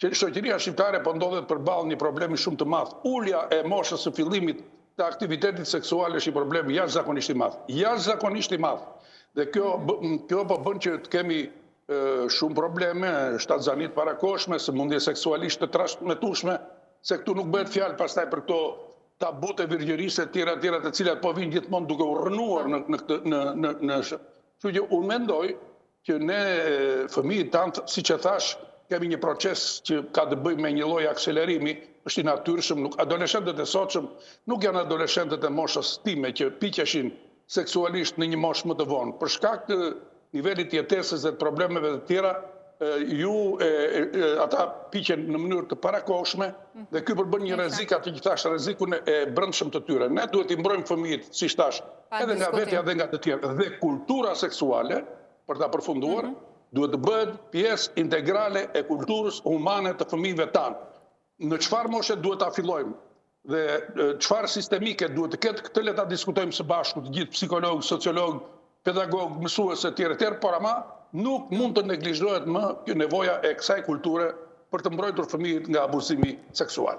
që shoqëria shqiptare po ndodhet përballë një problemi shumë të madh. Ulja e moshës së fillimit të aktivitetit seksual është një problem jashtëzakonisht i madh. Jashtëzakonisht i madh. Dhe kjo po bën që të kemi shumë probleme, shtatzanit parakoshme, sëmundje seksualisht të transmetueshme, se këtu nuk bëhet fjalë pastaj për këto tabut e virgjërisë e tjera të cilat po vinë gjithmonë duke u rënuar në kështu që unë mendoj që ne fëmijët tanë, siç e thash, kemi një proces që ka të bëjë me një lloj akselerimi, është i natyrshëm, adoleshentët e sotshëm nuk janë adoleshentët e moshës time që piqeshin seksualisht në një moshë më të vonë. Për shkak të nivelit të jetesës dhe të problemeve të tjera, ata piqen në mënyrë të parakohshme dhe ky përbën një rrezik, atë që thash, rrezikun e brendshëm të tyre. Ne duhet i mbrojmë fëmijët, siç thash, edhe nga vetja dhe nga të tjerë. Dhe kultura seksuale, për ta përfunduar, duhet të bëhet pjesë integrale e kulturës humane të fëmijëve tanë. Në çfarë moshe duhet ta fillojmë dhe çfarë sistemike duhet të ketë, këtë le ta diskutojmë së bashku të gjithë psikologë, sociologë, pedagog, mësues e tjerë, por ama nuk mund të neglizhohet më kjo nevoja e kësaj kulture për të mbrojtur fëmijët nga abuzimi seksual.